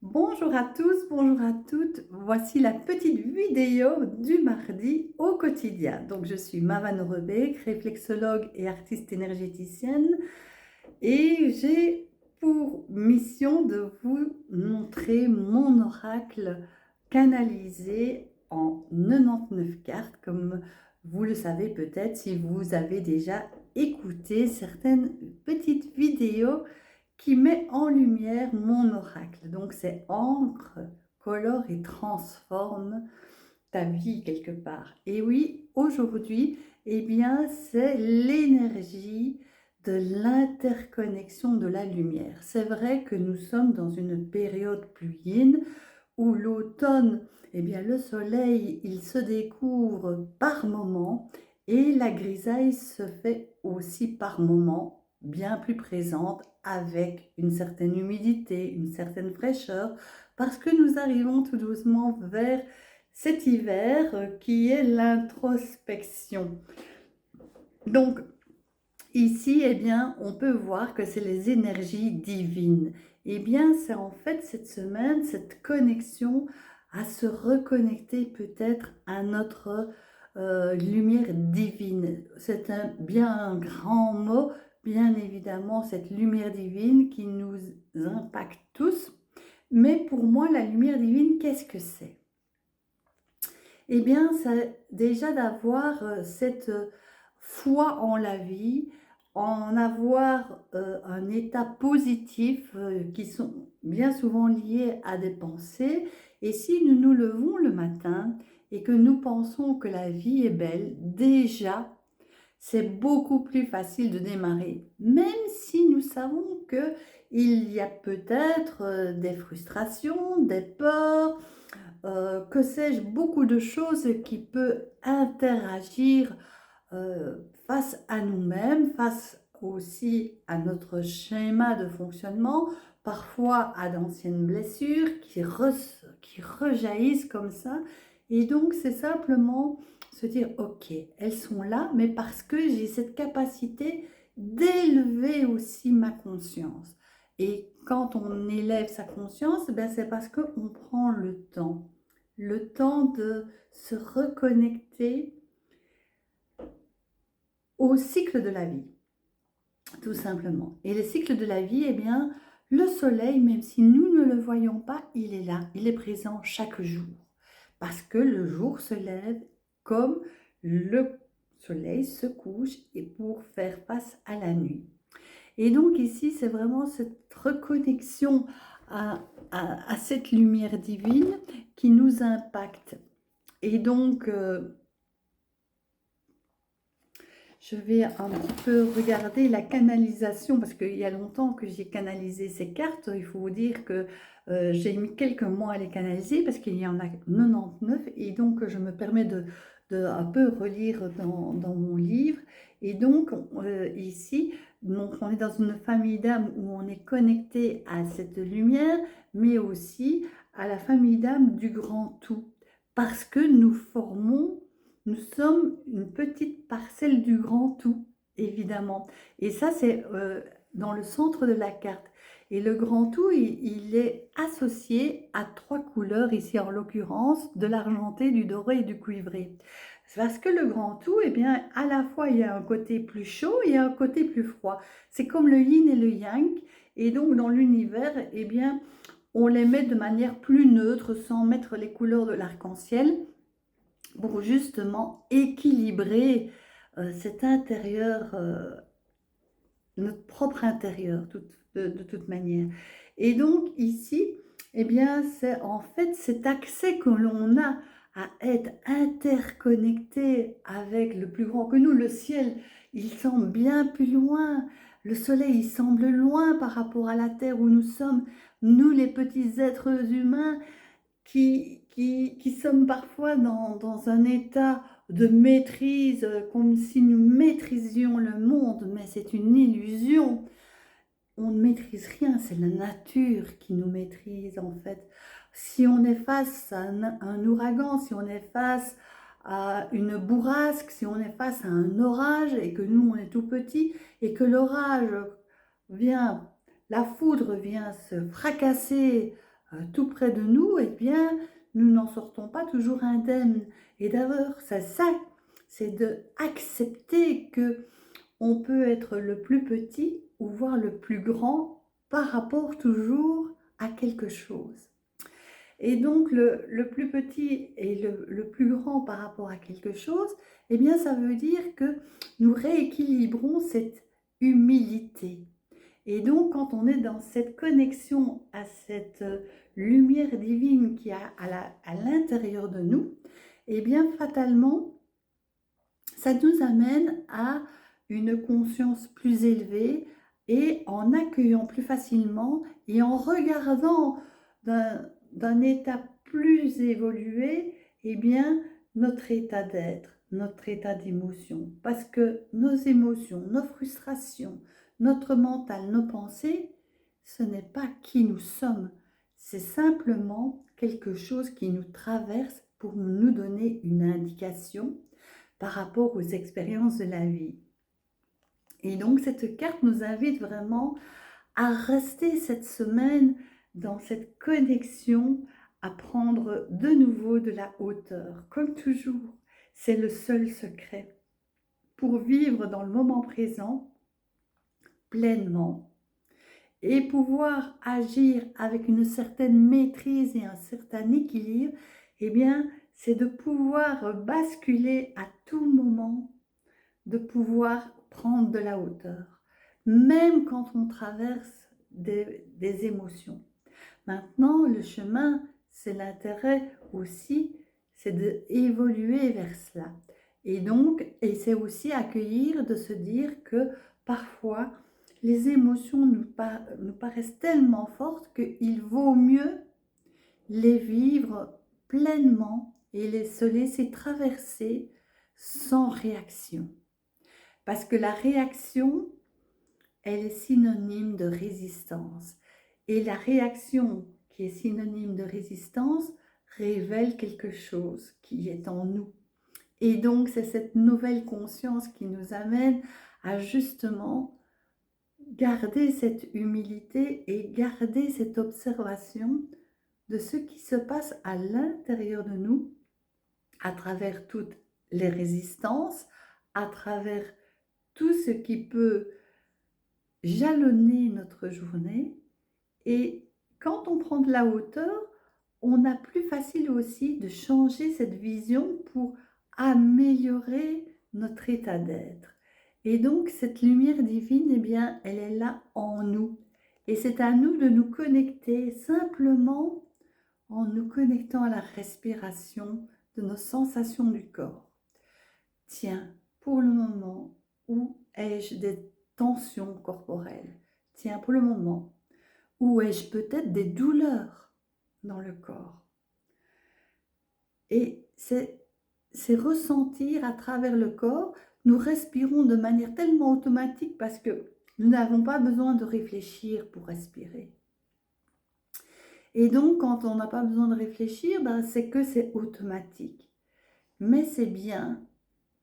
Bonjour à tous, bonjour à toutes. Voici la petite vidéo du mardi au quotidien. Donc, je suis Mavan Rebeek, réflexologue et artiste énergéticienne, et j'ai pour mission de vous montrer mon oracle canalisé en 99 cartes, comme vous le savez peut-être si vous avez déjà écouté certaines petites vidéos qui met en lumière mon oracle. Donc c'est ancre, colore et transforme ta vie quelque part. Et oui, aujourd'hui, eh bien, c'est l'énergie de l'interconnexion de la lumière. C'est vrai que nous sommes dans une période pluvienne où l'automne, eh bien, le soleil, il se découvre par moments et la grisaille se fait aussi par moments, bien plus présente, avec une certaine humidité, une certaine fraîcheur, parce que nous arrivons tout doucement vers cet hiver qui est l'introspection. Donc, ici, eh bien, on peut voir que c'est les énergies divines. Eh bien, c'est en fait cette semaine, cette connexion à se reconnecter peut-être à notre lumière divine. C'est bien un grand mot, bien évidemment, cette lumière divine qui nous impacte tous. Mais pour moi, la lumière divine, qu'est-ce que c'est? Eh bien, c'est déjà d'avoir cette foi en la vie, en avoir un état positif qui sont bien souvent liés à des pensées. Et si nous nous levons le matin et que nous pensons que la vie est belle, déjà, c'est beaucoup plus facile de démarrer. Même si nous savons que il y a peut-être des frustrations, des peurs, que sais-je, beaucoup de choses qui peuvent interagir face à nous-mêmes, face aussi à notre schéma de fonctionnement, parfois à d'anciennes blessures qui rejaillissent comme ça. Et donc, c'est simplement se dire, ok, elles sont là, mais parce que j'ai cette capacité d'élever aussi ma conscience. Et quand on élève sa conscience, ben c'est parce qu'on prend le temps de se reconnecter au cycle de la vie, tout simplement. Et le cycle de la vie, eh bien, le soleil, même si nous ne le voyons pas, il est là, il est présent chaque jour. Parce que le jour se lève comme le soleil se couche et pour faire face à la nuit. Et donc ici, c'est vraiment cette reconnexion à cette lumière divine qui nous impacte. Et donc, je vais un petit peu regarder la canalisation parce qu'il y a longtemps que j'ai canalisé ces cartes. Il faut vous dire que j'ai mis quelques mois à les canaliser parce qu'il y en a 99 et donc je me permets de un peu relire dans mon livre. Et donc ici, donc, on est dans une famille d'âmes où on est connecté à cette lumière, mais aussi à la famille d'âmes du grand tout parce que nous sommes une petite parcelle du grand tout, évidemment. Et ça, c'est dans le centre de la carte. Et le grand tout, il est associé à trois couleurs, ici en l'occurrence, de l'argenté, du doré et du cuivré. C'est parce que le grand tout, eh bien, à la fois, il y a un côté plus chaud et un côté plus froid. C'est comme le yin et le yang. Et donc, dans l'univers, eh bien, on les met de manière plus neutre, sans mettre les couleurs de l'arc-en-ciel, pour justement équilibrer cet intérieur, notre propre intérieur, de toute manière. Et donc ici, eh bien, c'est en fait cet accès que l'on a à être interconnecté avec le plus grand que nous. Le ciel, il semble bien plus loin. Le soleil, il semble loin par rapport à la terre où nous sommes, nous les petits êtres humains qui sommes parfois dans un état de maîtrise, comme si nous maîtrisions le monde, mais c'est une illusion. On ne maîtrise rien, c'est la nature qui nous maîtrise en fait. Si on est face à un ouragan, si on est face à une bourrasque, si on est face à un orage et que nous on est tout petit et que l'orage vient, la foudre vient se fracasser tout près de nous, eh bien, nous n'en sortons pas toujours indemnes. Et d'abord, c'est d'accepter que on peut être le plus petit ou voir le plus grand par rapport toujours à quelque chose. Et donc, le plus petit et le plus grand par rapport à quelque chose, eh bien, ça veut dire que nous rééquilibrons cette humilité. Et donc, quand on est dans cette connexion à cette lumière divine qui a à l'intérieur de nous, eh bien, fatalement, ça nous amène à une conscience plus élevée et en accueillant plus facilement et en regardant d'un état plus évolué, eh bien, notre état d'être, notre état d'émotion. Parce que nos émotions, nos frustrations, notre mental, nos pensées, ce n'est pas qui nous sommes. C'est simplement quelque chose qui nous traverse pour nous donner une indication par rapport aux expériences de la vie. Et donc, cette carte nous invite vraiment à rester cette semaine dans cette connexion, à prendre de nouveau de la hauteur. Comme toujours, c'est le seul secret pour vivre dans le moment présent pleinement et pouvoir agir avec une certaine maîtrise et un certain équilibre. Eh bien, c'est de pouvoir basculer à tout moment, de pouvoir prendre de la hauteur, même quand on traverse des émotions. Maintenant, le chemin, c'est l'intérêt aussi, c'est d'évoluer vers cela. Et donc, et c'est aussi accueillir, de se dire que parfois, les émotions nous paraissent tellement fortes qu'il vaut mieux les vivre pleinement et se laisser traverser sans réaction. Parce que la réaction, elle est synonyme de résistance. Et la réaction qui est synonyme de résistance révèle quelque chose qui est en nous. Et donc, c'est cette nouvelle conscience qui nous amène à justement garder cette humilité et garder cette observation de ce qui se passe à l'intérieur de nous, à travers toutes les résistances, à travers tout ce qui peut jalonner notre journée. Et quand on prend de la hauteur, on a plus facile aussi de changer cette vision pour améliorer notre état d'être. Et donc, cette lumière divine, eh bien, elle est là en nous. Et c'est à nous de nous connecter simplement en nous connectant à la respiration de nos sensations du corps. Tiens, pour le moment, où ai-je des tensions corporelles? Tiens, pour le moment, où ai-je peut-être des douleurs dans le corps? Et c'est ressentir à travers le corps. Nous respirons de manière tellement automatique parce que nous n'avons pas besoin de réfléchir pour respirer. Et donc, quand on n'a pas besoin de réfléchir, c'est que c'est automatique. Mais c'est bien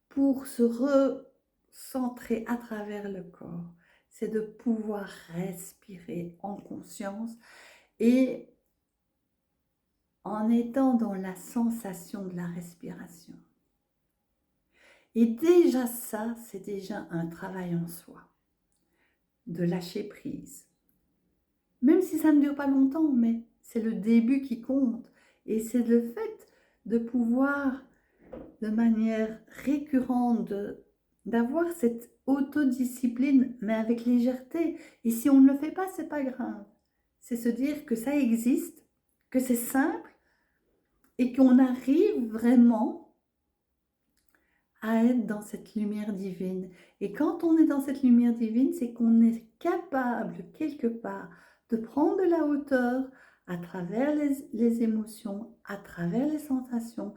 pour se recentrer à travers le corps. C'est de pouvoir respirer en conscience et en étant dans la sensation de la respiration. Et déjà ça, c'est déjà un travail en soi, de lâcher prise. Même si ça ne dure pas longtemps, mais c'est le début qui compte. Et c'est le fait de pouvoir, de manière récurrente, d'avoir cette autodiscipline, mais avec légèreté. Et si on ne le fait pas, c'est pas grave. C'est se dire que ça existe, que c'est simple, et qu'on arrive vraiment à être dans cette lumière divine. Et quand on est dans cette lumière divine, c'est qu'on est capable, quelque part, de prendre de la hauteur à travers les émotions, à travers les sensations,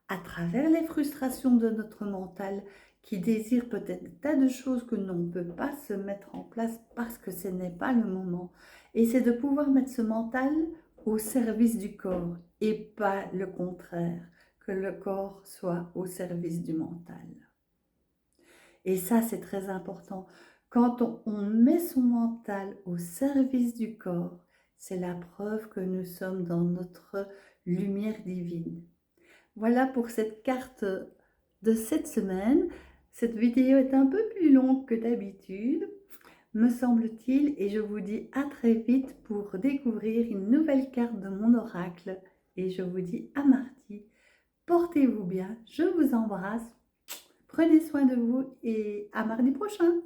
à travers les frustrations de notre mental qui désire peut-être des tas de choses que l'on ne peut pas se mettre en place parce que ce n'est pas le moment. Et c'est de pouvoir mettre ce mental au service du corps et pas le contraire, que le corps soit au service du mental. Et ça, c'est très important. Quand on met son mental au service du corps, C'est la preuve que nous sommes dans notre lumière divine. Voilà pour cette carte de cette semaine. Cette vidéo est un peu plus longue que d'habitude, me semble-t-il, et je vous dis à très vite pour découvrir une nouvelle carte de mon oracle. Et je vous dis à mardi. Portez-vous bien, je vous embrasse, prenez soin de vous et à mardi prochain.